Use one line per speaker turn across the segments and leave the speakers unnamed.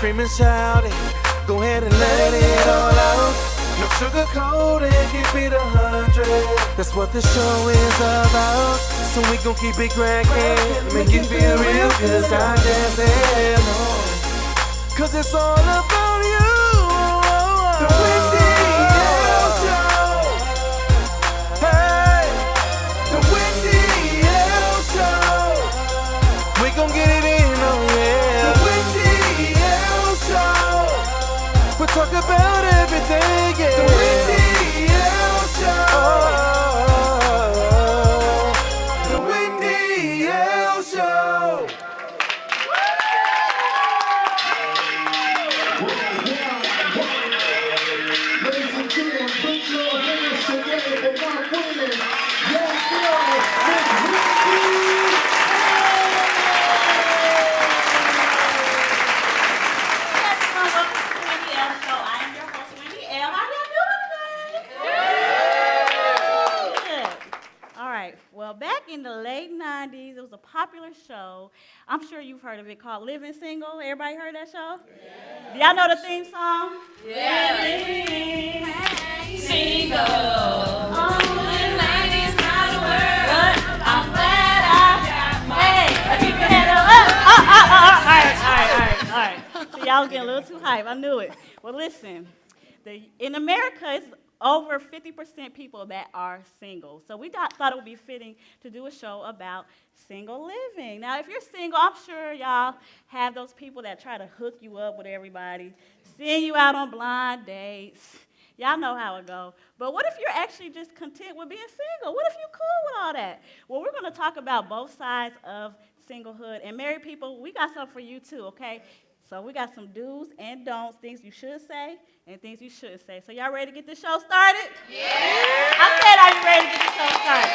scream and shout it. Go ahead and let it all out. No sugar coated, keep it 100. That's what the show is about. So we gon' keep it crackin', make you feel real good, start dancing on. Cause it's all about you. The WendyElle Show. Hey, the WendyElle Show. We gon' get it in, oh yeah. The WendyElle Show. We'll talk about everything, yeah. The WendyElle Show. The WendyElle Show.
Ladies and gentlemen, put your hands together for my women. Yes,
Well, back in the late 90s, it was a popular show. I'm sure you've heard of it, called Living Single. Everybody heard that show? Yeah. Do y'all know the theme song?
Yeah. Living single. Only ladies round the world. I'm glad I got my.
Hey, keep your head up. All right. So y'all was getting a little too hype. I knew it. Well, listen. In America, it's over 50% people that are single. So we thought it would be fitting to do a show about single living. Now, if you're single, I'm sure y'all have those people that try to hook you up with everybody, send you out on blind dates. Y'all know how it goes. But what if you're actually just content with being single? What if you're cool with all that? Well, we're going to talk about both sides of singlehood. And married people, we got something for you too, okay? So we got some do's and don'ts, things you should say and things you shouldn't say. So y'all ready to get this show started?
Yeah.
I said, are you ready to get this show started?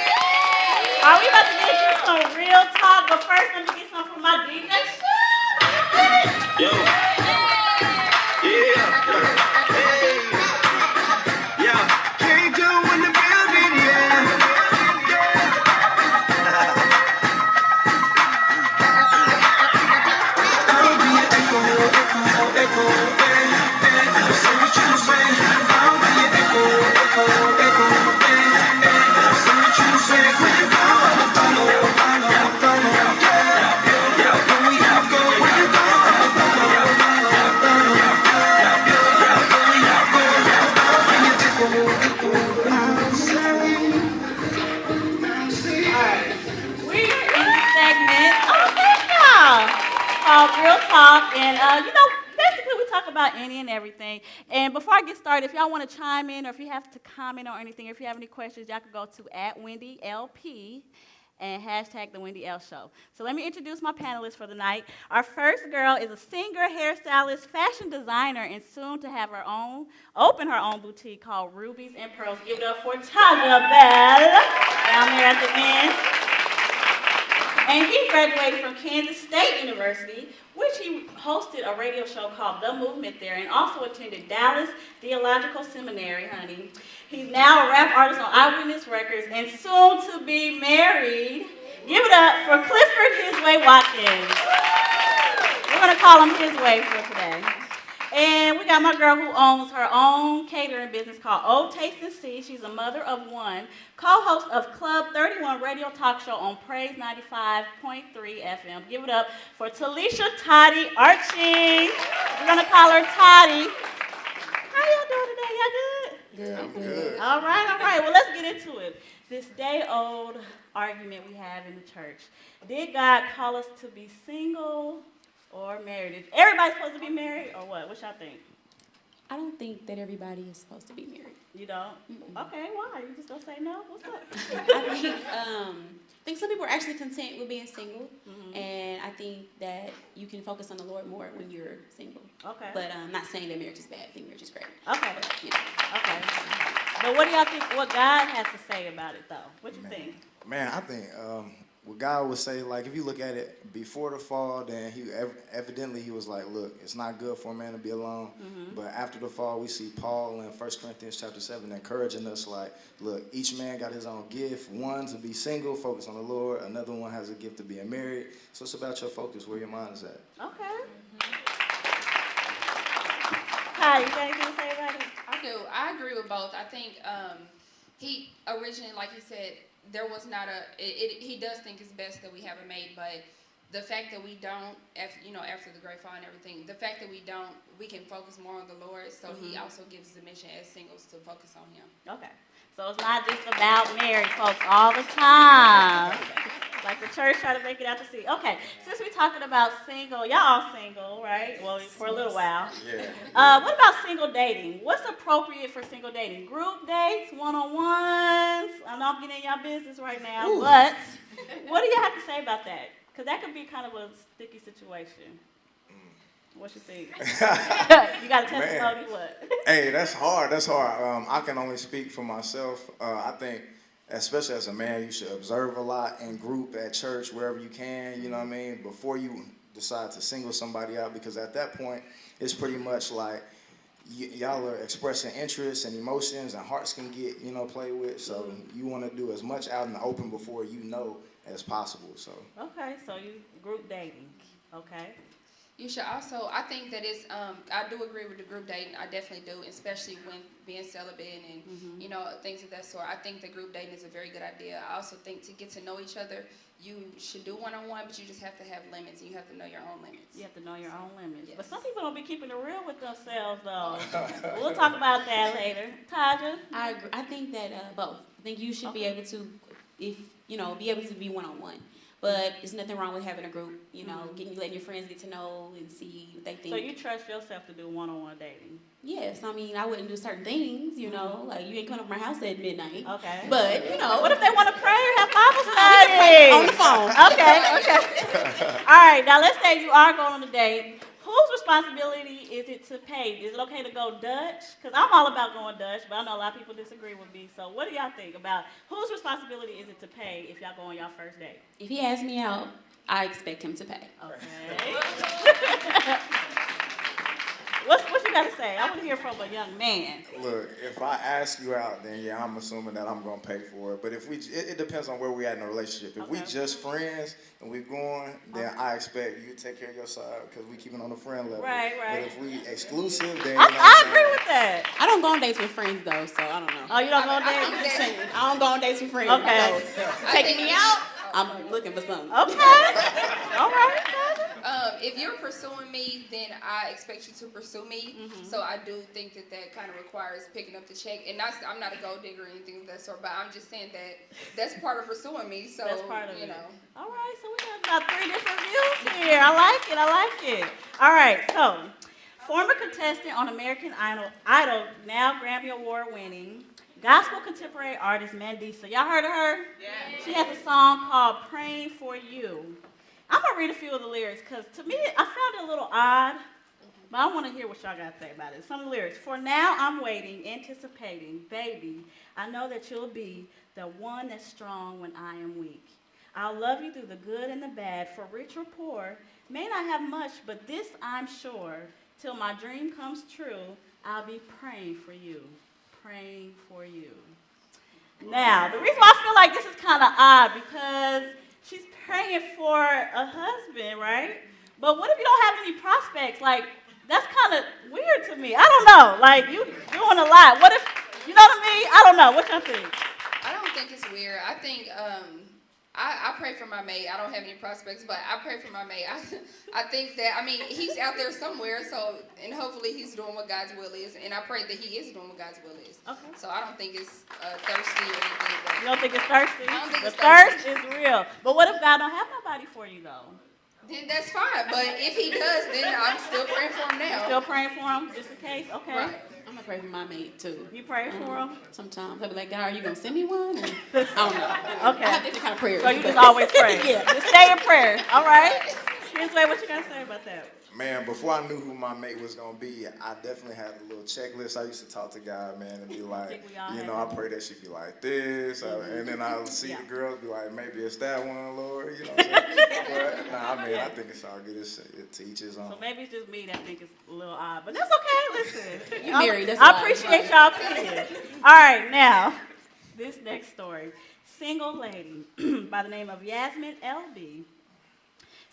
Are we about to get into some real talk? But first, let me get some from my DJ.
Yo. Yeah.
Real talk, and basically we talk about any and everything. And before I get started, if y'all want to chime in or if you have to comment on anything, or if you have any questions, y'all can go to @WendyLP and hashtag the WendyElle Show. So let me introduce my panelists for the night. Our first girl is a singer, hairstylist, fashion designer, and soon to have open her own boutique called Rubies and Pearls. Give it up for Taja down there at the end. And he graduated from Kansas State University, which he hosted a radio show called The Movement there, and also attended Dallas Theological Seminary, honey. He's now a rap artist on Eyewitness Records and soon to be married. Give it up for Clifford Hizway Watkins. We're going to call him Hizway for today. And we got my girl who owns her own catering business called Old Taste and See. She's a mother of one, co-host of Club 31 radio talk show on Praise 95.3 FM. Give it up for Talisha, Toddy, Archie. We're going to call her Toddy. How y'all doing today? Y'all good?
Yeah, I'm good.
All right. Well, let's get into it. This day-old argument we have in the church. Did God call us to be single or married? Is everybody supposed to be married or what? What y'all think?
I don't think that everybody is supposed to be married.
You don't? Okay, why? You just gonna say no? What's up?
I think some people are actually content with being single, and I think that you can focus on the Lord more when you're single.
Okay.
But I'm not saying that marriage is bad. I think marriage is great.
Okay.
But,
Okay. But what do y'all think, what God has to say about it, though? What you think?
Man, I think what God would say, like, if you look at it before the fall, then evidently he was like, look, it's not good for a man to be alone. But after the fall, we see Paul in 1 Corinthians chapter 7 encouraging us, like, look, each man got his own gift. One to be single, focus on the Lord. Another one has a gift to being married. So it's about your focus, where your mind is at.
Okay. Ty, you got anything to say about it?
I do. I agree with both. I think he originally, like he said, there was not he does think it's best that we have a mate, but the fact that we don't, after the great fall and everything, the fact that we don't, we can focus more on the Lord. So he also gives the mission as singles to focus on Him.
Okay. So it's not just about married folks all the time. Like the church try to make it out to sea. Okay, since we're talking about single, y'all all single, right? Well, for a little while.
Yeah.
What about single dating? What's appropriate for single dating? Group dates, one-on-ones? I know I'm getting in y'all business right now, but what do you have to say about that? Because that could be kind of a sticky situation. What you think? You got a testimony? What?
Hey, that's hard. That's hard. I can only speak for myself. I think, especially as a man, you should observe a lot in group, at church, wherever you can, you know what I mean, before you decide to single somebody out, because at that point, it's pretty much like y'all are expressing interests and emotions, and hearts can get, played with, so you want to do as much out in the open before you know as possible, so.
Okay, so you group dating, okay.
You should also, I think that it's, I do agree with the group dating. I definitely do, especially when being celibate and, things of that sort. I think the group dating is a very good idea. I also think to get to know each other, you should do one-on-one, but you just have to have limits, and you have to know your own limits.
You have to know your own limits.
Yes.
But some people don't be keeping it real with themselves, though. We'll talk about that later. Taja?
I agree. I think that both. I think you should be able to, be able to be one-on-one. But there's nothing wrong with having a group, letting your friends get to know and see what they think.
So you trust yourself to do one-on-one dating?
Yes, I mean, I wouldn't do certain things, like you ain't coming up to my house at midnight.
Okay.
But,
What if they want to pray or have Bible study?
On the phone.
Okay. All right, now let's say you are going on a date. Whose responsibility is it to pay? Is it okay to go Dutch? Because I'm all about going Dutch, but I know a lot of people disagree with me. So what do y'all think about whose responsibility is it to pay if y'all go on y'all first date?
If he asks me out, I expect him to pay.
Okay. What you got to say? I want to hear from a young man.
Look, if I ask you out, then yeah, I'm assuming that I'm gonna pay for it. But if it depends on where we at in the relationship. If we just friends and we going, then I expect you to take care of your side because we keep it on the friend level.
Right.
But if we exclusive, then
I agree with that.
I don't go on dates with friends though, so I don't know.
Oh, you don't go on dates?
I'm just saying, I don't go on dates with friends.
Okay.
So, taking me out, I'm looking for something.
Okay. All right.
If you're pursuing me, then I expect you to pursue me. So I do think that kind of requires picking up the check. And I'm not a gold digger or anything of that sort, but I'm just saying that that's part of pursuing me. So
That's part of it. All right, so we have about 3 different views here. I like it. All right, so former contestant on American Idol, now Grammy Award winning gospel contemporary artist Mandisa. Y'all heard of her? Yeah. She has a song called Praying for You. I'm going to read a few of the lyrics because to me, I found it a little odd, but I want to hear what y'all got to say about it. Some of the lyrics. For now, I'm waiting, anticipating, baby. I know that you'll be the one that's strong when I am weak. I'll love you through the good and the bad, for rich or poor. May not have much, but this I'm sure. Till my dream comes true, I'll be praying for you. Praying for you. Now, the reason why I feel like this is kind of odd because she's praying for a husband, right? But what if you don't have any prospects? Like, that's kind of weird to me. I don't know. Like, you doing a lot. What if, you know what I mean? I don't know. What y'all think?
I don't think it's weird. I think I pray for my mate. I don't have any prospects, but I pray for my mate. I think that, he's out there somewhere, and hopefully he's doing what God's will is, and I pray that he is doing what God's will is. Okay. So I don't think it's thirsty or anything. But
you don't think it's thirsty?
I don't think
the
it's thirsty.
Thirst is real. But what if God don't have nobody for you, though?
Then that's fine. But if he does, then I'm still praying for him now.
Still praying for him, just in case? Okay.
Right.
I'm going to pray for my mate, too.
You pray for him?
Sometimes. I'll be like, God, are you going to send me one? And I don't know.
Okay.
I have different kind of prayers.
So you just always pray?
Yeah.
Just stay in prayer. All right? Hizway, what you got to say about that?
Man, before I knew who my mate was going to be, I definitely had a little checklist. I used to talk to God, man, and be like, I pray that she be like this. And then I'll see the girls be like, maybe it's that one, Lord. You know what I'm saying? But, I think it's all good. It's to each his own.
So maybe it's just me that think it's a little odd. But that's okay. Listen.
You're married. That's
I appreciate y'all opinion. All right, now, this next story. Single lady by the name of Yasmin LB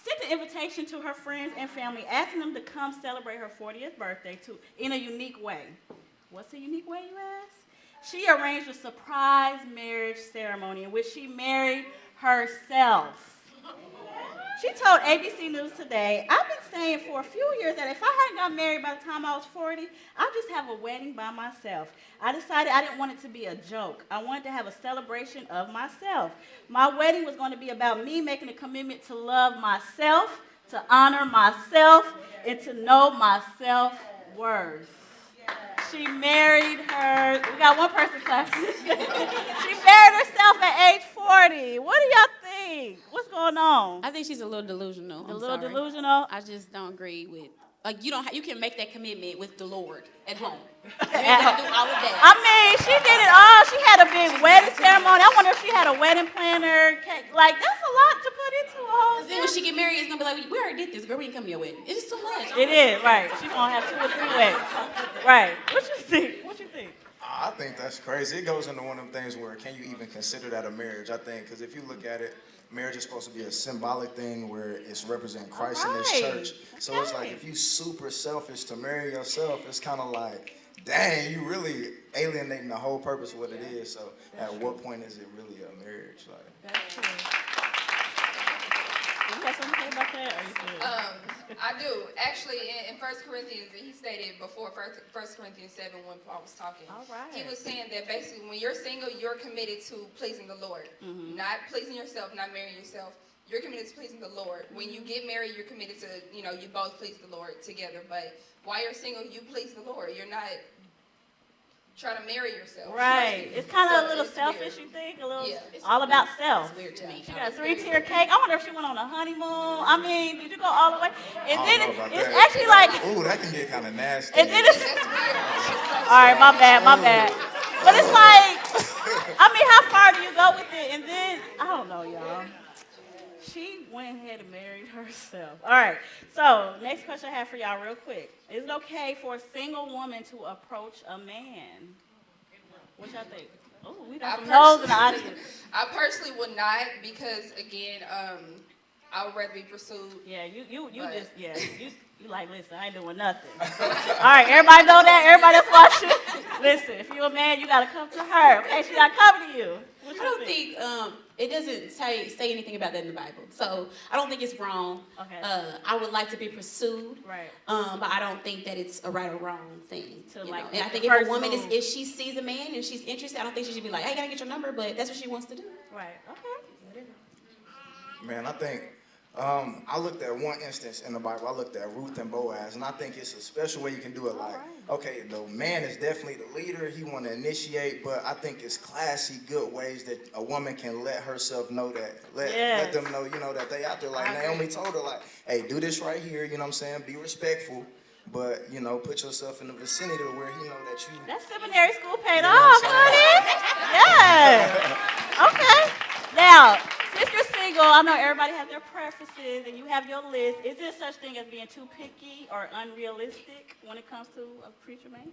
sent an invitation to her friends and family, asking them to come celebrate her 40th birthday in a unique way. What's a unique way, you ask? She arranged a surprise marriage ceremony in which she married herself. She told ABC News Today, "I've been saying for a few years that if I hadn't got married by the time I was 40, I'd just have a wedding by myself. I decided I didn't want it to be a joke. I wanted to have a celebration of myself. My wedding was going to be about me making a commitment to love myself, to honor myself, and to know my self-worth." She married her, we got one person clapping. She married herself at age 40. What do y'all think? What's going on?
I think she's a little delusional.
A little delusional?
I just don't agree with, like, you can make that commitment with the Lord at home. You ain't gotta do all of that.
I mean, she did it all. She had a big wedding ceremony. I wonder if she had a wedding planner. Like, that's a lot to put into a whole
Then when she get married, it's gonna be like, we already did this, girl. We didn't come to your wedding. It's just too much.
It is, right. She's gonna have 2 or 3 weddings. Right. What you think? What you think?
I think that's crazy. It goes into one of them things where can you even consider that a marriage? I think because if you look at it, marriage is supposed to be a symbolic thing where it's representing Christ in this church. So it's like if you super selfish to marry yourself, it's kind of like, dang, you really alienating the whole purpose of what it is. So at what point is it really a marriage? Like,
That's true. You got something to say about that? Or you good?
I do. Actually, in 1 Corinthians, he stated before 1 Corinthians 7 when Paul was talking.
All right.
He was saying that basically when you're single, you're committed to pleasing the Lord. Not pleasing yourself, not marrying yourself. You're committed to pleasing the Lord. When you get married, you're committed to, you both please the Lord together. But while you're single, you please the Lord. You're not trying to marry yourself.
Right. It's kind of a little selfish, you think? A little, all about self.
It's weird to me.
She got a 3-tier cake. I wonder if she went on a honeymoon. I mean, did you go all the way? And then it's actually like,
ooh, that can get kind of nasty.
and then it's, all right, my bad. But it's like, I mean, how far do you go with it? And then, I don't know, y'all. She went ahead and married herself. All right, so next question I have for y'all real quick. Is it okay for a single woman to approach a man? What y'all think? Oh, we got some no's in the audience.
I personally would not because, again, I would rather be pursued.
Yeah, you like, listen, I ain't doing nothing. All right, everybody know that? Everybody that's watching? Listen, if you're a man, you got to come to her. Okay, she got to come to you. What you
I don't think it doesn't say anything about that in the Bible. So I don't think it's wrong.
Okay.
I would like to be pursued.
Right.
But I don't think that it's a right or wrong thing.
To,
you
like,
know? And I think
the
if a woman
first move.
if she sees a man and she's interested, I don't think she should be like, hey, can I get your number? But that's what she wants to do.
Right, okay.
Man, I think I looked at one instance in the Bible. I looked at Ruth and Boaz, and I think it's a special way you can do it. Like, okay, the man is definitely the leader. He want to initiate, but I think it's classy, good ways that a woman can let herself know that, let them know, that they out there. Like Naomi told her, like, hey, do this right here. You know what I'm saying? Be respectful, but put yourself in the vicinity to where he know that you.
That seminary school paid off, honey. Yeah. Okay. Now, since you're single, I know everybody has their preferences and you have your list. Is there such thing as being too picky or unrealistic when it comes to a preacher man?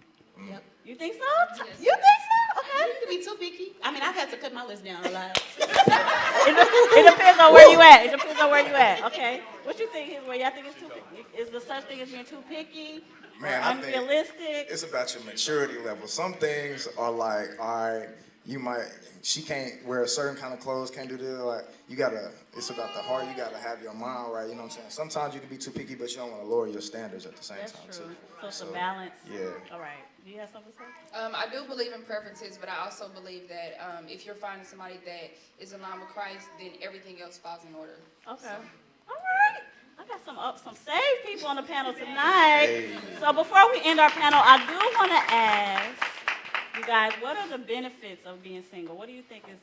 Yep. You think so?
Yes.
You think so? Okay.
You can be too picky. I mean, I've had to cut my list down a lot.
It depends on where you at. It depends on where you at. Okay. What you think, Hizway? I think it's too picky. Is there such thing as being too picky?
Man,
or unrealistic?
It's about your maturity level. Some things are like, all right, she can't wear a certain kind of clothes, can't do this. Like, it's about the heart. You gotta have your mind right. You know what I'm saying? Sometimes you can be too picky, but you don't want to lower your standards at the same time.
That's true.
Too.
So it's a balance.
Yeah.
All right. Do you have something to say?
I do believe in preferences, but I also believe that if you're finding somebody that is in line with Christ, then everything else falls in order.
Okay. All right. I got some saved people on the panel tonight.
Hey.
So before we end our panel, I do want to ask you guys, what are the benefits of being single? What do you think is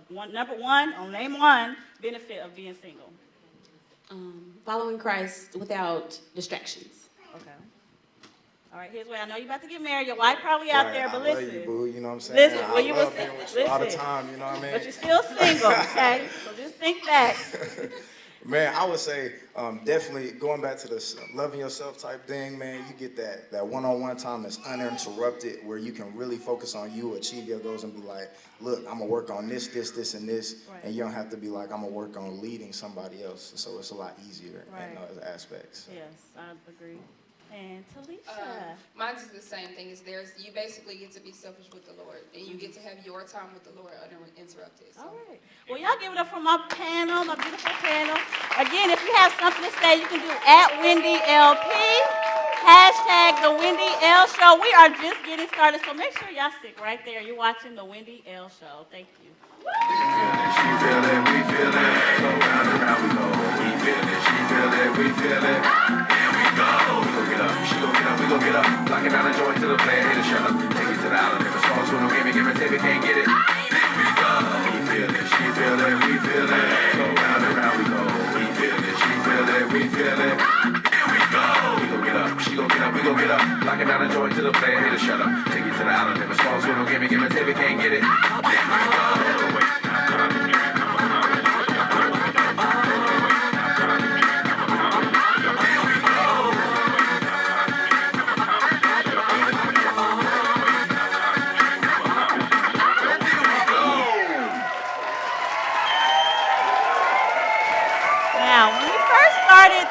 number one, name one benefit of being single?
Following Christ without distractions.
Okay. All right, here's where I know you're about to get married. Your wife probably out there, but listen.
I love you, boo. You know what I'm saying?
Listen,
I
when you
love
was
being with you all the time. You know what I mean?
But you're still single, okay? So just think back.
Man, I would say definitely going back to this loving yourself type thing, man, you get that one-on-one time that's uninterrupted where you can really focus on you, achieve your goals, and be like, look, I'm going to work on this, and this,
Right.
and you don't have to be like, I'm going to work on leading somebody else. So it's a lot easier in
Right.
those aspects. So.
Yes, I agree. And Talisha.
Mine's is the same thing. Is you basically get to be selfish with the Lord, and you get to have your time with the Lord uninterrupted. So.
All right. Well, y'all give it up for my panel, my beautiful panel. Again, if you have something to say, you can do @WendyLP, #The Wendy Elle Show. We are just getting started, so make sure y'all stick right there. You're watching the Wendy Elle Show. Thank you.
She feel it, we feel it. So round and round we go. We feel it, she feel it, we feel it. Here we go. We gon' get up, she gon' get up, we gon' get up. Locking down the joint till the player hit a shut up. Take it to the island, if it's false, we don't give it, take it, can't get it. Here we go. We feel it, she feel it, we feel it. So round and round we go. We feel it, she feel it, we feel it. Here we go. We gon' get up, she gon' get up, we gon' get up. Locking down the joint till the player hit a shut up. Take it to the island, if it's false, we don't give it, take it, can't get it. Here we go.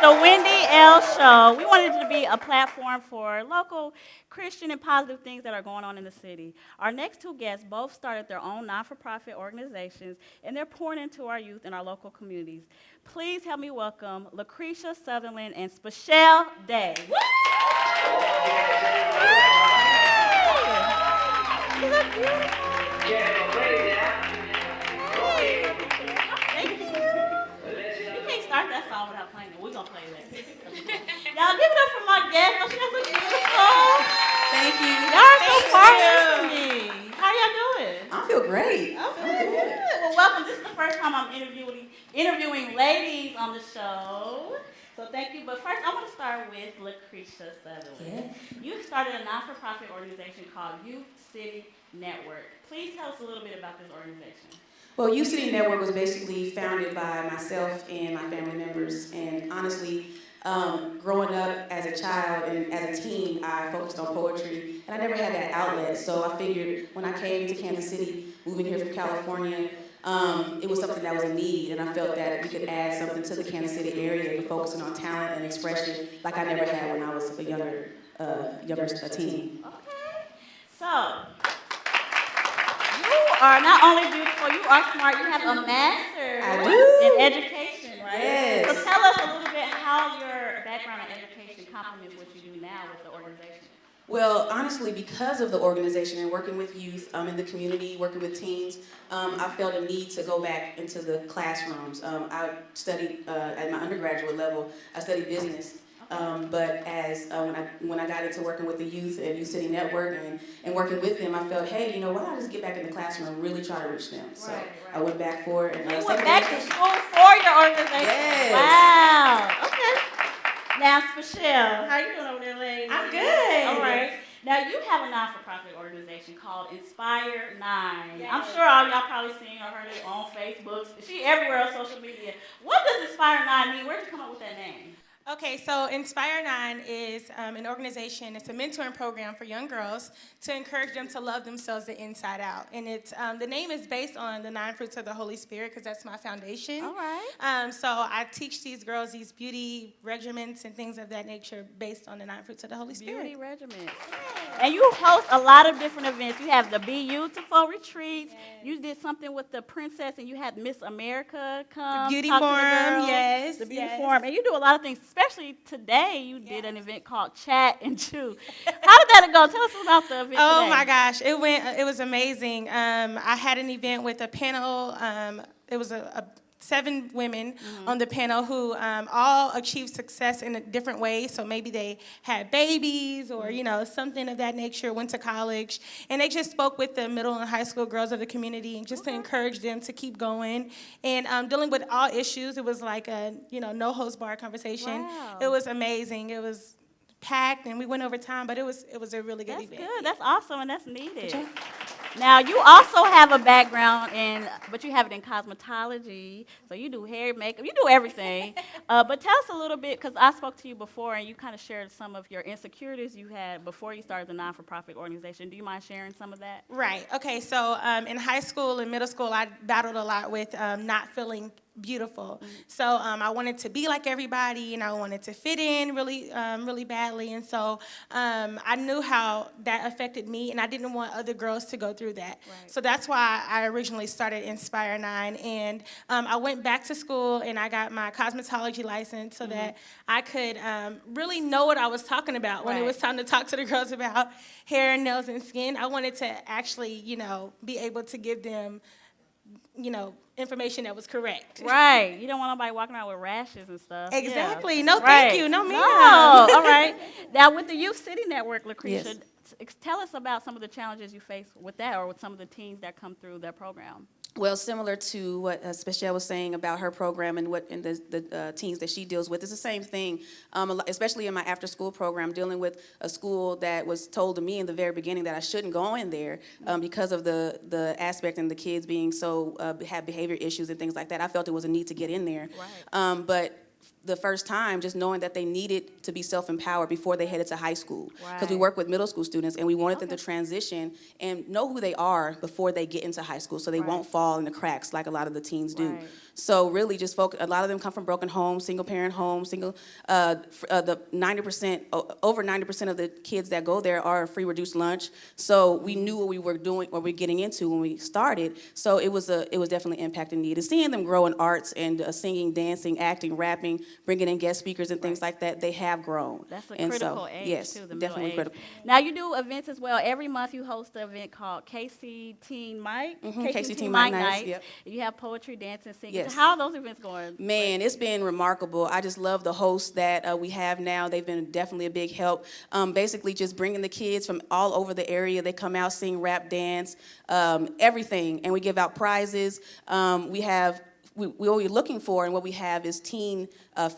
The Wendy Elle Show. We wanted it to be a platform for local Christian and positive things that are going on in the city. Our next two guests both started their own non-for-profit organizations, and they're pouring into our youth and our local communities. Please help me welcome Lucretia, Sutherlin, and Spechelle Day. You look beautiful. Start that song without playing it. We're going to play that. Y'all give it up for my guest. Don't you guys look beautiful?
Thank you.
Y'all are so far from me. How y'all doing?
I feel great.
Okay, good. Well, welcome. This is the first time I'm interviewing ladies on the show. So thank you. But first, I want to start with Lucretia Sutherlin.
Yeah.
You started a non-for-profit organization called Youth City Network. Please tell us a little bit about this organization.
Well, Youth City Network was basically founded by myself and my family members. And honestly, growing up as a child and as a teen, I focused on poetry. And I never had that outlet. So I figured when I came to Kansas City, moving here from California, it was something that was a need. And I felt that we could add something to the Kansas City area and focusing on talent and expression like I never had when I was a younger teen.
Okay. So, you are not only beautiful, you are smart. You have a master's in education, right?
Yes.
So tell us a little bit how your background in education complements what you do now with the organization.
Well, honestly, because of the organization and working with youth in the community, working with teens, I felt a need to go back into the classrooms. I studied at my undergraduate level, I studied business. But as when I got into working with the youth at Youth City Network and working with them, I felt, hey, you know, why don't I just get back in the classroom and really try to reach them? So I went back for it. And
you went back to school for your organization?
Yes.
Wow. Okay. Now, Spechelle, how you doing over there, lady?
I'm good.
All right. Now, you have a non-for-profit organization called Inspire 9.
Yes.
I'm sure all y'all probably seen or heard it on Facebook. She everywhere on social media. What does Inspire 9 mean? Where did you come up with that name?
Okay, so Inspire 9 is an organization. It's a mentoring program for young girls to encourage them to love themselves the inside out. And it's the name is based on the 9 fruits of the Holy Spirit because that's my foundation.
All right.
So I teach these girls these beauty regimens and things of that nature based on the 9 fruits of the Holy Spirit.
Beauty regiment. And you host a lot of different events. You have the Be Beautiful retreats. Yes. You did something with the princess, and you had Miss America come.
The beauty
talk
forum,
to the girls.
yes.
The beauty
yes.
forum. And you do a lot of things, especially today you did an event called Chat and Chew. How did that go? Tell us about the event
Oh,
today.
my gosh. It was amazing. I had an event with a panel. It was a 7 women on the panel who all achieved success in a different ways. So maybe they had babies or, you know, something of that nature, went to college. And they just spoke with the middle and high school girls of the community just to encourage them to keep going. And dealing with all issues, it was like a, you know, no holds barred conversation.
Wow.
It was amazing. It was packed and we went over time, but it was a really good event.
That's good. That's awesome and that's needed. Now, you also have a background but you have it in cosmetology, so you do hair, makeup, you do everything. But tell us a little bit, because I spoke to you before, and you kind of shared some of your insecurities you had before you started the non-for-profit organization. Do you mind sharing some of that?
Right. Okay. So in high school and middle school, I battled a lot with not feeling beautiful. So I wanted to be like everybody, and I wanted to fit in really badly. And so I knew how that affected me, and I didn't want other girls to go through that.
Right.
So that's why I originally started Inspire 9. And I went back to school, and I got my cosmetology license so that I could really know what I was talking about when it was time to talk to the girls about hair, nails, and skin. I wanted to actually, be able to give them, information that was correct.
Right. You don't want nobody walking around with rashes and stuff.
Exactly.
Yeah.
No, thank you. No, ma'am.
No. All right. Now, with the Youth City Network, Lucretia, tell us about some of the challenges you face with that, or with some of the teens that come through that program.
Well, similar to what Spechelle was saying about her program and the teens that she deals with, it's the same thing, especially in my after-school program, dealing with a school that was told to me in the very beginning that I shouldn't go in there because of the aspect and the kids being so, have behavior issues and things like that. I felt it was a need to get in there.
Right.
But the first time, just knowing that they needed to be self-empowered before they headed to high school. Because we work with middle school students, and we wanted them to transition and know who they are before they get into high school, so they won't fall in the cracks like a lot of the teens do.
Right.
So really just focus, a lot of them come from broken homes, single-parent homes, the 90%, over 90% of the kids that go there are free reduced lunch. So we knew what we were doing, what we were getting into when we started. So it was definitely impacting need. And seeing them grow in arts and singing, dancing, acting, rapping, bringing in guest speakers and things like that, they have grown.
That's a
And
critical
so,
age,
yes,
too, the middle
definitely
age.
critical.
Now, you do events as well. Every month you host an event called KC Teen Mike.
KC Teen Mike Nights, yep.
You have poetry, dancing, singing.
Yes.
So how are those events going?
Man, it's been remarkable. I just love the hosts that we have now. They've been definitely a big help. Basically, just bringing the kids from all over the area. They come out, sing, rap, dance, everything, and we give out prizes. What we're looking for and what we have is teen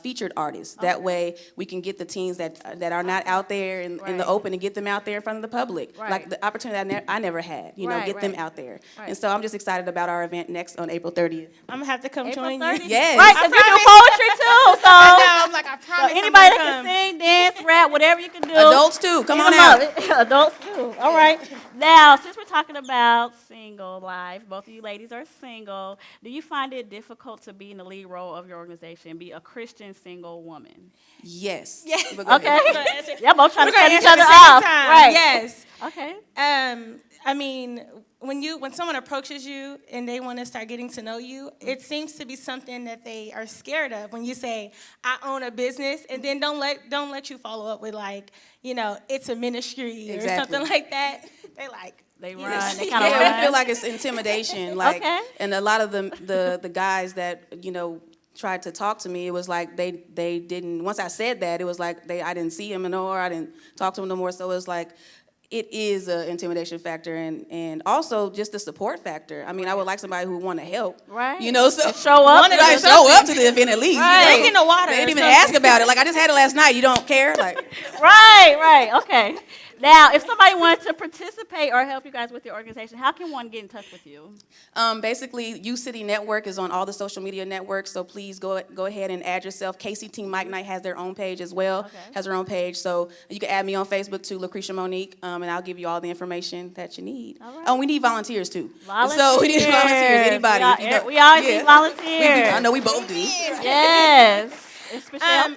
featured artists. That way we can get the teens that are not out there in the open and get them out there in front of the public. Like the opportunity I never had, get them out there. And so I'm just excited about our event next on April 30th.
I'm going to have to come
April
join
30th?
you.
Yes.
Right, because you do poetry too. So,
I promise.
so anybody that can sing, dance, rap, whatever you can do.
Adults too, come on out.
Adults too. All right. Now, since we're talking about single life, both of you ladies are single. Do you find it difficult to be in the lead role of your organization, be a Christian single woman?
Yes.
Okay. Y'all both trying to cut each other
off.
off. Right.
Yes.
Okay.
I mean, when someone approaches you and they want to start getting to know you, it seems to be something that they are scared of. When you say, "I own a business," and then don't let you follow up with it's a ministry or something like that.
They run.
Yes.
They kind of run.
I feel like it's intimidation. And a lot of the guys that tried to talk to me, it was like they didn't. Once I said that, it was like I didn't see him no more. I didn't talk to him no more. So it was like, it is an intimidation factor, and also just the support factor. I mean, I would like somebody who would want to help.
Right.
So
show up.
Show up to the event at least.
Right.
Drink in the water.
They didn't even ask about it. Like, I just had it last night. You don't care?
Right. Okay. Now, if somebody wanted to participate or help you guys with your organization, how can one get in touch with you?
Basically, U City Network is on all the social media networks, so please go ahead and add yourself. KC Teen Mike Night has their own page as well, has their own page. So you can add me on Facebook too, Lucretia Monique, and I'll give you all the information that you need.
All right.
Oh, we need volunteers too.
Volunteers.
So we need volunteers, anybody.
We always need volunteers.
I know we both do.
Yes.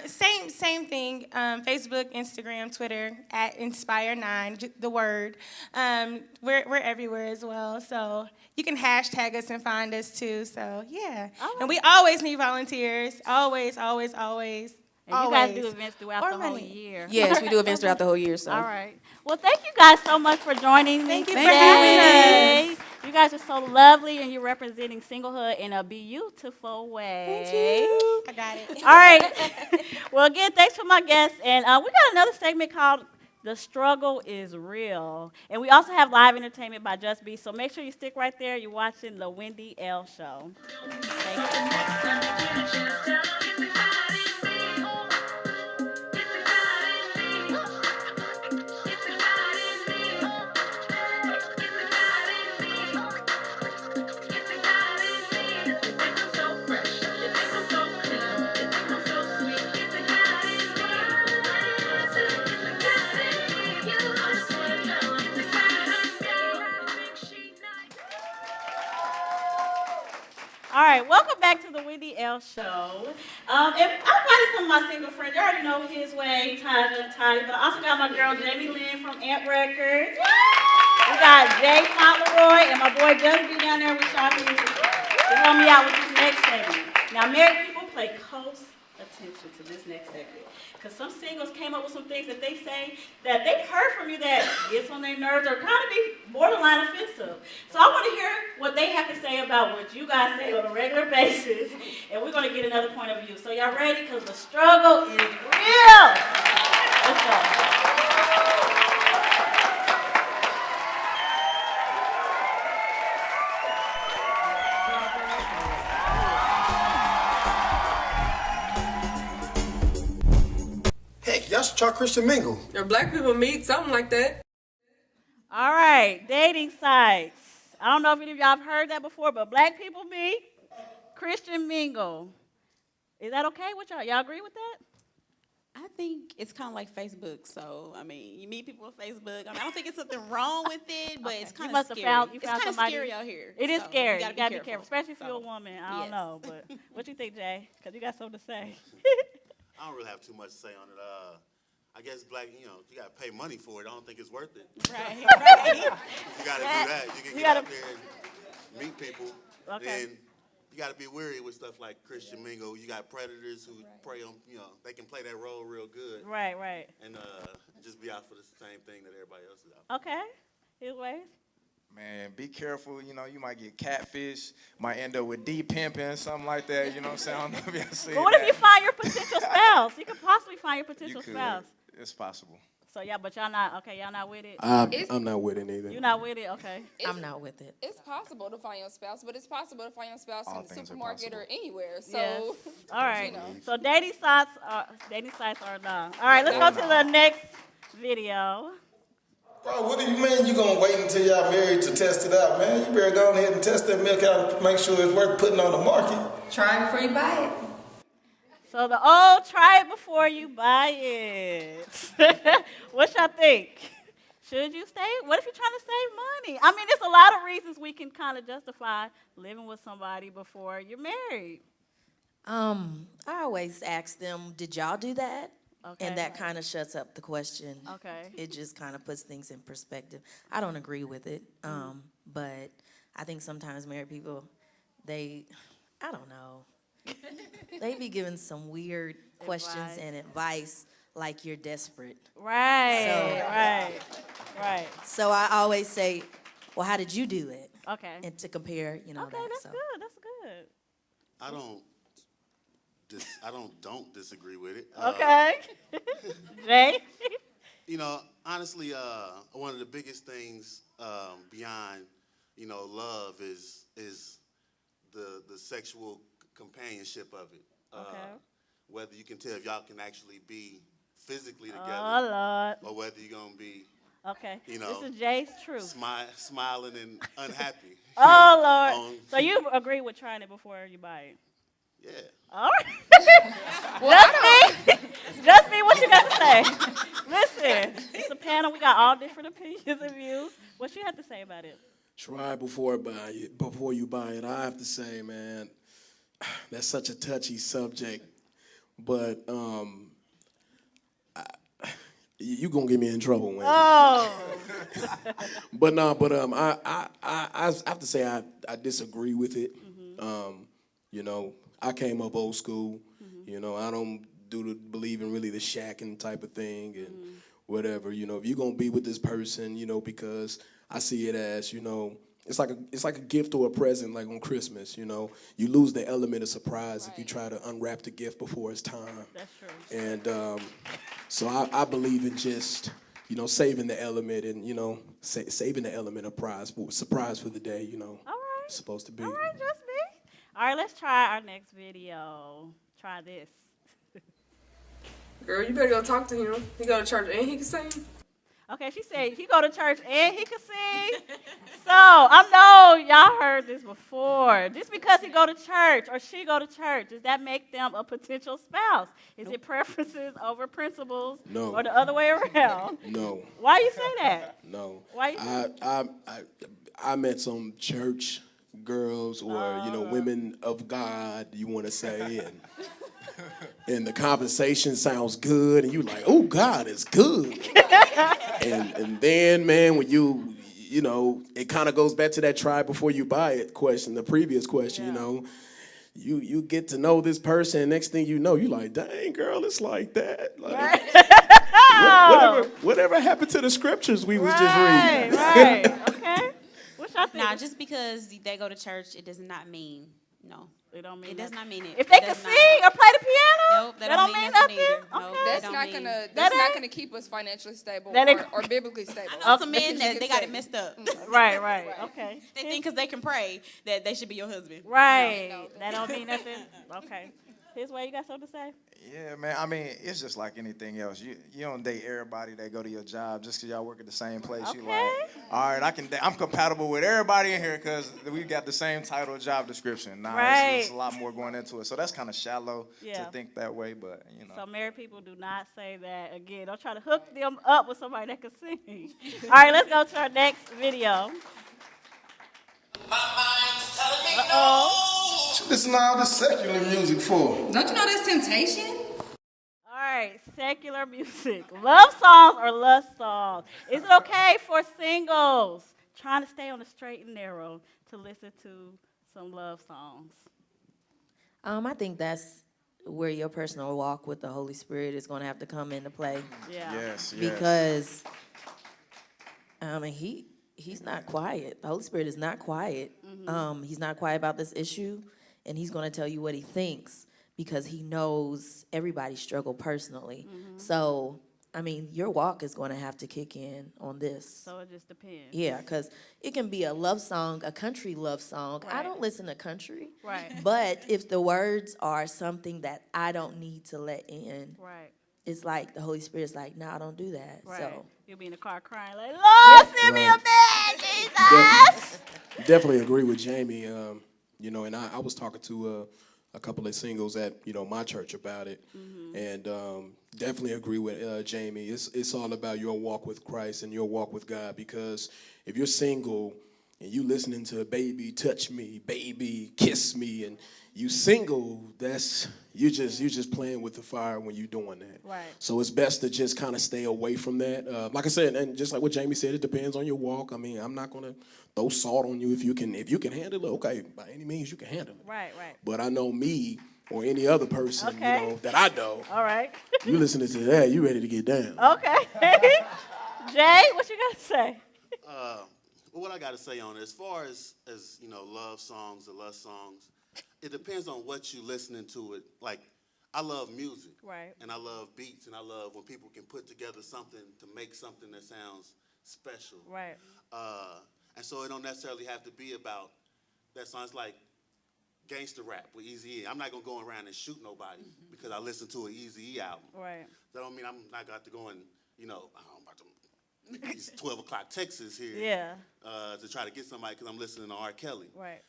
Same thing. Facebook, Instagram, Twitter at Inspire9, the word. We're everywhere as well. So you can hashtag us and find us too. So yeah. And we always need volunteers. Always.
And you guys do events throughout the whole year.
Yes, we do events throughout the whole year. So.
All right. Well, thank you guys so much for joining me.
Thank you
today.
for having us.
You guys are so lovely, and you're representing singlehood in a beautiful way.
Thank you. I got it.
All right. Well, again, thanks for my guests. And we got another segment called The Struggle is Real. And we also have live entertainment by Jus B. So make sure you stick right there. You're watching the WendyElle Show. Thank you. All right, welcome back to the WendyElle show. And I invited some of my single friends. You already know Hizway, Taja, and Toddy, but I also got my girl Lynn from Amp Records. We got Jay Fontleroy and my boy Jus B down there with Shaw Music. They're help me out with this next segment. Now, married people, pay close attention to this next segment. Because some singles came up with some things that they say that they've heard from you that gets on their nerves or kind of be borderline offensive. So I want to hear what they have to say about what you guys say on a regular basis, and we're going to get another point of view. So y'all ready? Because the struggle is real. Let's go.
Heck, y'all should try Christian Mingle.
Or black people meet, something like that.
All right, dating sites. I don't know if any of y'all have heard that before, but black people meet, Christian mingle. Is that okay with y'all? Y'all agree with that?
I think it's kind of like Facebook. So, I mean, you meet people on Facebook. I mean, I don't think it's something wrong with it, but it's kind of scary. It's kind of scary out here.
It is
so
scary.
You gotta be careful,
especially if you're a woman. I don't know, but what you think, Jay? Because you got something to say.
I don't really have too much to say on it. I guess black, you got to pay money for it. I don't think it's worth it.
Right.
You got to do that. You can get out there and meet people.
Okay.
Then you got to be wary with stuff like Christian Mingle. You got predators who prey on, they can play that role real good.
Right.
And just be out for the same thing that everybody else is out for.
Okay. His way.
Man, be careful. You might get catfish. Might end up with pimping, something like that. You know what I'm saying? I don't know if y'all seen
But what if you find your potential spouse? You could possibly find your potential spouse.
It's possible.
So but y'all not y'all not with it.
I'm not with it either.
You're not with it, okay?
I'm not with it.
It's possible to find your spouse, but it's possible to find your spouse
All
in the
things are
supermarket or
possible.
anywhere. So,
Yes. All right.
you know.
So dating sites are no. All right, let's go to the next video.
Bro, what do you mean you gonna wait until y'all married to test it out, man? You better go ahead and test that milk out to make sure it's worth putting on the market.
Try it before you buy it.
So the old try it before you buy it. What y'all think? Should you stay? What if you're trying to save money? I mean, there's a lot of reasons we can kind of justify living with somebody before you're married.
I always ask them, did y'all do that?
Okay.
And that kind of shuts up the question.
Okay.
It just kind of puts things in perspective. I don't agree with it, but I think sometimes married people, I don't know. They be giving some weird questions and advice like you're desperate.
Right.
So I always say, well, how did you do it?
Okay.
And to compare,
Okay,
that.
that's
So.
good. That's good.
I don't disagree with it.
Okay. Jay?
Honestly, one of the biggest things beyond, love is the sexual companionship of it.
Okay.
Whether you can tell if y'all can actually be physically together.
Oh, Lord.
Or whether you're going to be,
Okay. This is Jay's truth.
smiling and unhappy.
Oh, Lord. So you agree with trying it before you buy it?
Yeah.
All right. Just me, what you got to say? Listen, it's a panel. We got all different opinions and views. What you have to say about it?
Try before you buy it. I have to say, man, that's such a touchy subject. But you gonna get me in trouble, Wendy.
Oh.
I have to say I disagree with it. I came up old school. I don't believe in really the shacking type of thing and whatever. If you're gonna be with this person, because I see it as, it's like a gift or a present, like on Christmas. You lose the element of surprise if you try to unwrap the gift before it's time.
That's true.
And so I believe in just saving the element and saving the element of surprise for the day.
All right.
It's supposed to be.
All right, just me. All right, let's try our next video. Try this.
Girl, you better go talk to him. He go to church and he can sing.
Okay, she said he go to church and he can sing. So I know y'all heard this before. Just because he go to church or she go to church, does that make them a potential spouse? Is it preferences over principles?
No.
Or the other way around?
No.
Why you say that?
No.
Why you say
I met some church girls or, women of God, you want to say, and the conversation sounds good, and you like, oh, God is good. and then, man, when it kind of goes back to that try before you buy it question, the previous question, you get to know this person, and next thing you know, you like, dang, girl, it's like that. Like, whatever happened to the scriptures we was just reading?
Right, okay. What y'all think?
Nah, just because they go to church, it does not mean, no.
It don't mean
It does not mean it.
If they can sing or play the piano,
nope,
that don't mean nothing.
Nope,
That's not gonna keep us financially stable or biblically stable.
I know some men that they got it messed up.
Right, okay.
They think because they can pray that they should be your husband.
Right, that don't mean nothing. Okay. Hizway, you got something to say?
Yeah, man. I mean, it's just like anything else. You don't date everybody that go to your job just because y'all work at the same place.
Okay.
You like, all right, I'm compatible with everybody in here because we got the same title, job description. Nah, there's a lot more going into it. So that's kind of shallow to think that way, but
So married people do not say that again. Don't try to hook them up with somebody that can sing. All right, let's go to our next video.
What you listen to all this secular music for?
Don't you know that's temptation?
All right, secular music. Love songs or lust songs? Is it okay for singles trying to stay on the straight and narrow to listen to some love songs?
I think that's where your personal walk with the Holy Spirit is going to have to come into play.
Yeah.
Yes.
Because, he's not quiet. The Holy Spirit is not quiet.
Mm-hmm.
He's not quiet about this issue, and he's going to tell you what he thinks because he knows everybody's struggle personally.
Mm-hmm.
So, your walk is going to have to kick in on this.
So it just depends.
Yeah, because it can be a love song, a country love song.
Right.
I don't listen to country.
Right.
But if the words are something that I don't need to let in,
Right.
it's like the Holy Spirit's like, nah, don't do that.
Right.
So
You'll be in the car crying like, Lord, send me a man, Jesus.
Definitely agree with Jamie. And I was talking to a couple of singles at my church about it, and definitely agree with Jamie. It's all about your walk with Christ and your walk with God, because if you're single and you listening to "Baby Touch Me," "Baby Kiss Me," and you single, you're just playing with the fire when you're doing that.
Right.
So it's best to just kind of stay away from that. Like I said, and just like what Jamie said, it depends on your walk. I'm not gonna throw salt on you if you can handle it. Okay, by any means you can handle it.
Right.
But I know me or any other person that I know.
All right.
You listening to that, you ready to get down.
Okay. Jay, what you got to say?
Well, what I got to say on it, as far as love songs or lust songs, it depends on what you listening to it. Like, I love music.
Right.
And I love beats, and I love when people can put together something to make something that sounds special.
Right.
And so it don't necessarily have to be about that song. It's like gangster rap with Eazy-E. I'm not going to go around and shoot nobody because I listen to an Eazy-E album.
Right.
That don't mean I'm not got to go and, I'm about to make these 12 o'clock texts here.
Yeah.
To try to get somebody because I'm listening to R. Kelly.
Right.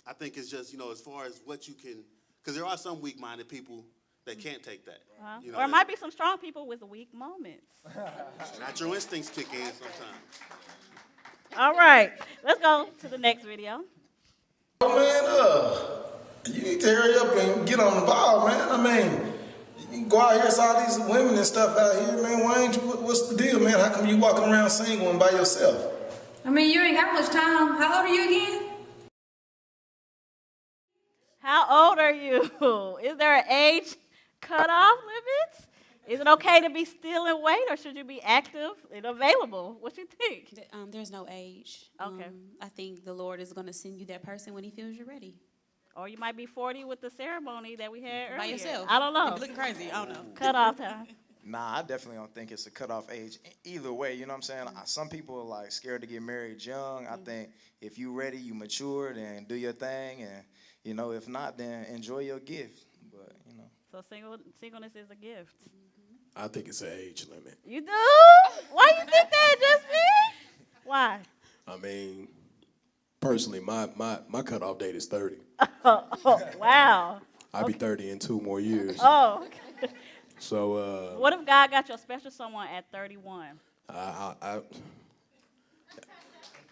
I think it's just, as far as what you can, because there are some weak-minded people that can't take that.
Or it might be some strong people with weak moments.
Natural instincts kick in sometimes.
All right. Let's go to the next video.
Oh, man, you need to hurry up and get on the ball, man. You can go out here, see all these women and stuff out here, man. Why ain't you, what's the deal, man? How come you walking around single and by yourself?
You ain't got much time. How old are you again?
How old are you? Is there an age cutoff limit? Is it okay to be still and wait, or should you be active and available? What you think?
There's no age.
Okay.
I think the Lord is going to send you that person when he feels you're ready.
Or you might be 40 with the ceremony that we had earlier.
By yourself.
I don't know.
You're looking crazy. I don't know.
Cutoff time.
Nah, I definitely don't think it's a cutoff age. Either way, you know what I'm saying? Some people are like scared to get married young. I think if you ready, you mature, then do your thing, and if not, then enjoy your gift. But
So singleness is a gift.
I think it's an age limit.
You do? Why you think that, Jus B? Why?
Personally, my cutoff date is 30.
Oh, wow.
I'll be 30 in 2 more years.
Oh, okay.
So.
What if God got you a special someone at 31?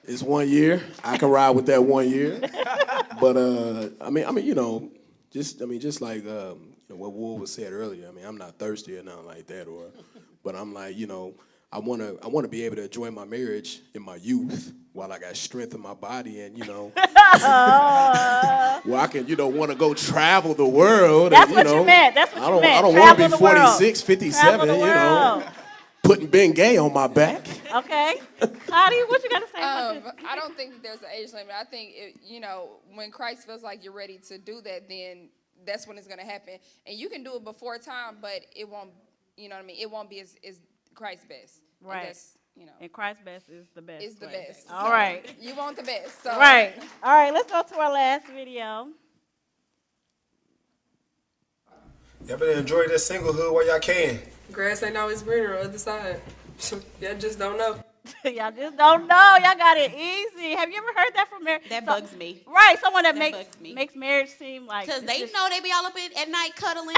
It's 1 year. I can ride with that 1 year. But I mean, just like what Wool was said earlier. I mean, I'm not thirsty or nothing like that, but I'm like, I wanna be able to enjoy my marriage in my youth while I got strength in my body, and where I can want to go travel the world.
That's
and,
what you meant. That's what you meant.
I don't want to be
Travel the world.
46, 57. Putting Ben Gay on my back.
Okay. Toddy, what you got to say about this?
I don't think that there's an age limit. I think, when Christ feels like you're ready to do that, then that's when it's going to happen. And you can do it before time, but it won't, it won't be as Christ's best.
Right.
And that's,
And Christ's best is the best.
Is the best.
All
So
right.
You want the best. So.
Right. All right, let's go to our last video.
Y'all better enjoy that singlehood while y'all can.
Grass ain't always greener on the other side. Y'all just don't know.
Y'all just don't know. Y'all got it easy. Have you ever heard that from marriage?
That bugs me.
Right, someone that
bugs me.
makes marriage seem like...
Because they know they be all up at night cuddling,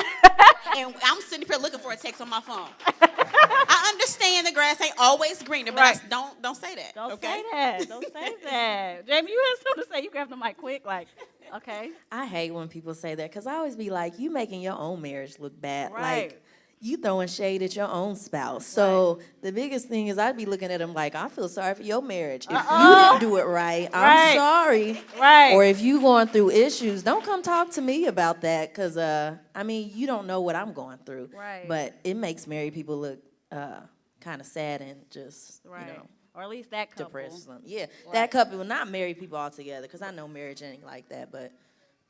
and I'm sitting here looking for a text on my phone. I understand the grass ain't always greener, but don't say that.
Don't
okay?
say that. Don't say that. Jamie, you have something to say. You grab the mic quick, okay.
I hate when people say that because I always be like, you making your own marriage look bad.
Right.
Like, you throwing shade at your own spouse. So the biggest thing is I'd be looking at them like, I feel sorry for your marriage. If you didn't do it right, I'm sorry.
Right.
Or if you going through issues, don't come talk to me about that because, you don't know what I'm going through.
Right.
But it makes married people look kind of sad and just,
or at least that couple.
depressed. Yeah, that couple, not married people altogether because I know marriage ain't like that, but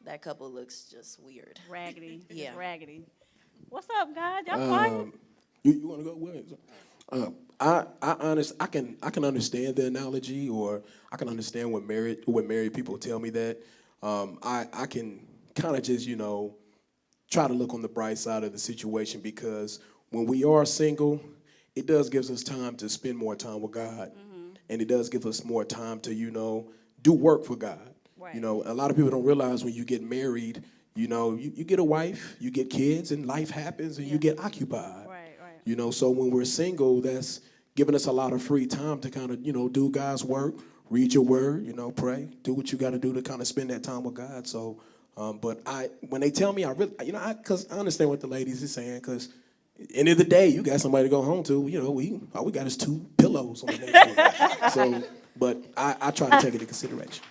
that couple looks just weird.
Raggedy.
Yeah.
Just raggedy. What's up, guys? Y'all quiet?
You want to go? I can understand the analogy, or I can understand when married people tell me that. I can kind of just try to look on the bright side of the situation, because when we are single, it does give us time to spend more time with God, and it does give us more time to do work for God.
Right.
A lot of people don't realize when you get married, you get a wife, you get kids, and life happens, and you get occupied.
Right.
So when we're single, that's giving us a lot of free time to kind of, do God's work, read your word, pray, do what you got to do to kind of spend that time with God. So, but when they tell me, I really, because I understand what the ladies is saying, because end of the day, you got somebody to go home to. All we got is 2 pillows on the next one. So, but I try to take it into consideration.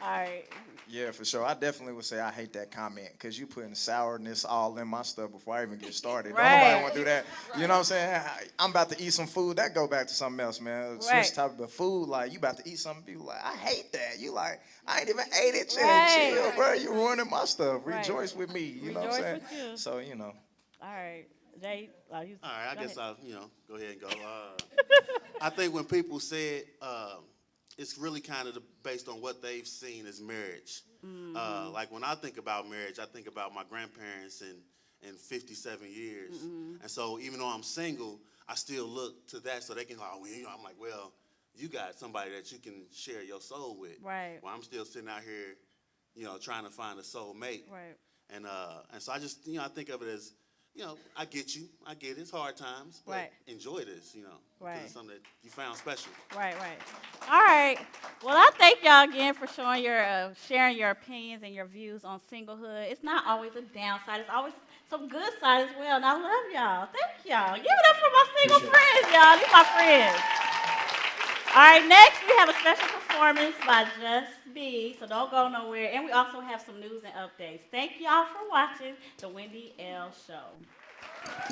All right.
Yeah, for sure. I definitely would say I hate that comment because you putting sourness all in my stuff before I even get started.
Right.
Don't nobody want to do that. You know what I'm saying? I'm about to eat some food. That go back to something else, man. Switch type of food. Like, you about to eat something. People like, I hate that. You like, I ain't even ate it yet.
Right.
Chill, bro. You ruining my stuff.
Right.
Rejoice with me. You know what I'm saying?
With you.
So,
All right. Jay,
all right, I guess I'll, go ahead and go. I think when people say it, it's really kind of based on what they've seen as marriage. Like when I think about marriage, I think about my grandparents in 57 years. And so even though I'm single, I still look to that so they can, I'm like, well, you got somebody that you can share your soul with.
Right.
Well, I'm still sitting out here, trying to find a soulmate.
Right.
And so I just, I think of it as, I get you. I get it. It's hard times. But enjoy this, because it's something that you found special.
Right. All right. Well, I thank y'all again for sharing your opinions and your views on singlehood. It's not always a downside. It's always some good side as well. And I love y'all. Thank y'all. Give it up for my single friends, y'all. These my friends. All right, next we have a special performance by Jus B, so don't go nowhere. And we also have some news and updates. Thank y'all for watching the WendyElle Show.
Put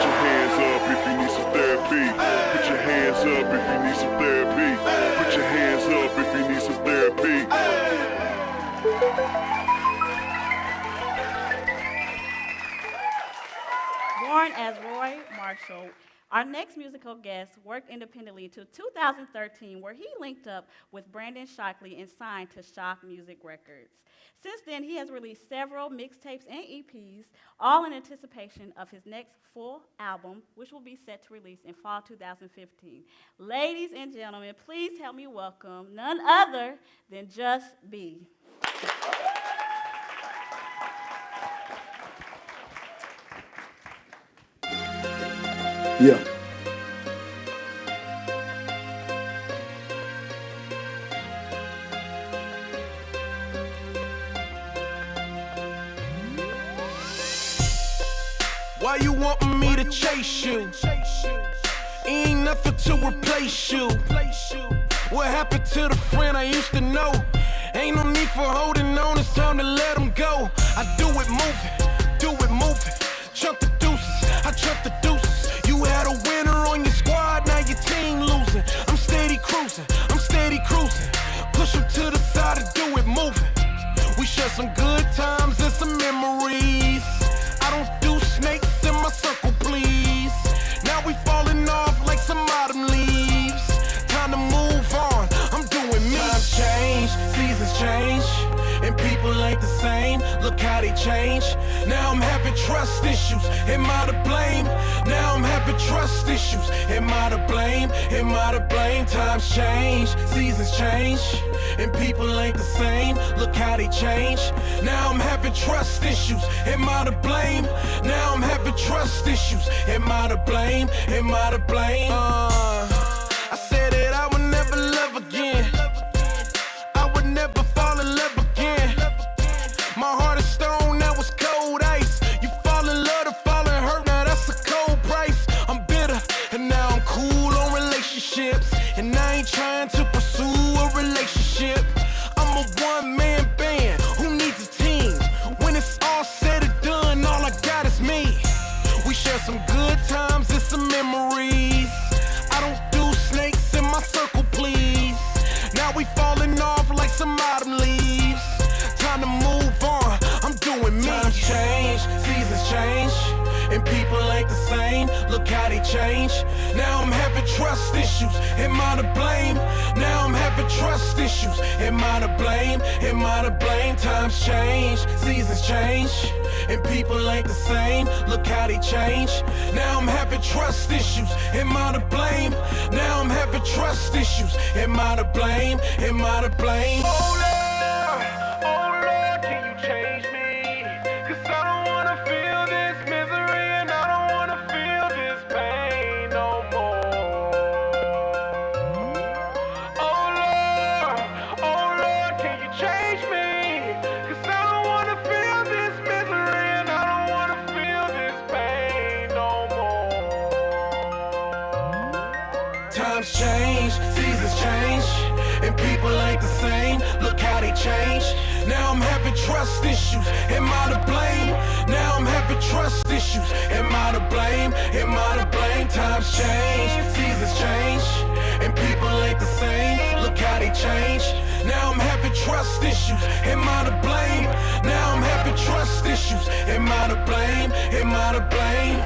your hands up if you need some therapy. Put your hands up if you need some therapy. Put your hands up if you need some therapy.
Born as Roy Marshall, our next musical guest worked independently until 2013, where he linked up with Brandon Shockley and signed to Shock Music Records. Since then, he has released several mixtapes and EPs, all in anticipation of his next full album, which will be set to release in fall 2015. Ladies and gentlemen, please help me welcome none other than Jus B.
Yeah.
Why you wantin' me to chase you? Ain't nothing to replace you. What happened to the friend I used to know? Ain't no need for holding on, it's time to let him go. I do it moving. Chunk the deuces, I chunk the deuces. You had a winner on your squad, now your team losing. I'm steady cruising. Push him to the side and do it moving. We share some good times and some memories. I don't do snakes in my circle, please. Now we falling off like some autumn leaves. Time to move on, I'm doing me. Times change, seasons change, and people ain't the same. Look how they change. Now I'm having trust issues. Am I to blame? Now I'm having trust issues. Am I to blame? Am I to blame? Times change, seasons change, and people ain't the same. Look how they change. Now I'm having trust issues. Am I to blame? Now I'm having trust issues. Am I to blame? Am I to blame? I said that I would never love again. I would never fall in love again. My heart is stone, that was cold ice. You fall in love to fall in hurt, now that's a cold price. I'm bitter, and now I'm cool on relationships. And I ain't trying to pursue a relationship. I'm a one-man band who needs a team. When it's all said and done, all I got is me. We share some good times and some memories. I don't do snakes in my circle, please. Now we falling off like some autumn leaves. Time to move on, I'm doing me. Times change, seasons change, and people ain't the same. Look how they change. Now I'm having trust issues. Am I to blame? Now I'm having trust issues. Am I to blame? Am I to blame? Times change, seasons change, and people ain't the same. Look how they change. Now I'm having trust issues. Am I to blame? Now I'm having trust issues. Am I to blame? Am I to blame? Oh Lord, can you change me? 'Cause I don't wanna feel this misery and I don't wanna feel this pain no more. Oh Lord, can you change me? 'Cause I don't wanna feel this misery and I don't wanna feel this pain no more. Times change, seasons change, and people ain't the same. Look how they change. Now I'm having trust issues. Am I to blame? Now I'm having trust issues. Am I to blame? Am I to blame? Times change, seasons change, and people ain't the same. Look how they change. Now I'm having trust issues. Am I to blame? Now I'm having trust issues. Am I to blame? Am I to blame?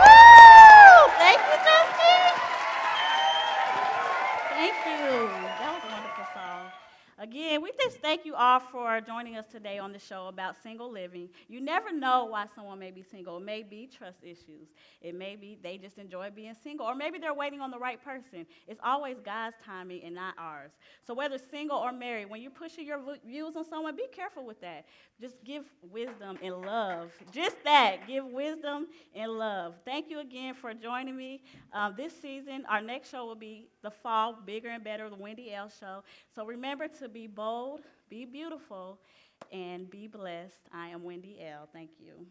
Woo! Thank you, Justin. Thank you. That was a wonderful song. Again, we just thank you all for joining us today on the show about single living. You never know why someone may be single. It may be trust issues. It may be they just enjoy being single. Or maybe they're waiting on the right person. It's always God's timing and not ours. So whether single or married, when you're pushing your views on someone, be careful with that. Just give wisdom and love. Just that. Give wisdom and love. Thank you again for joining me this season. Our next show will be the fall, Bigger and Better, the WendyElle show. So remember to be bold, be beautiful, and be blessed. I am WendyElle. Thank you.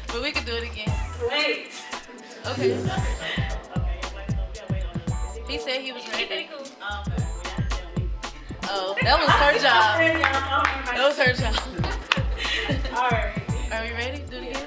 But we can do it again.
Wait.
Okay. He said he was ready. Oh, that was her job. That was her job.
All right.
Are we ready? Do it again.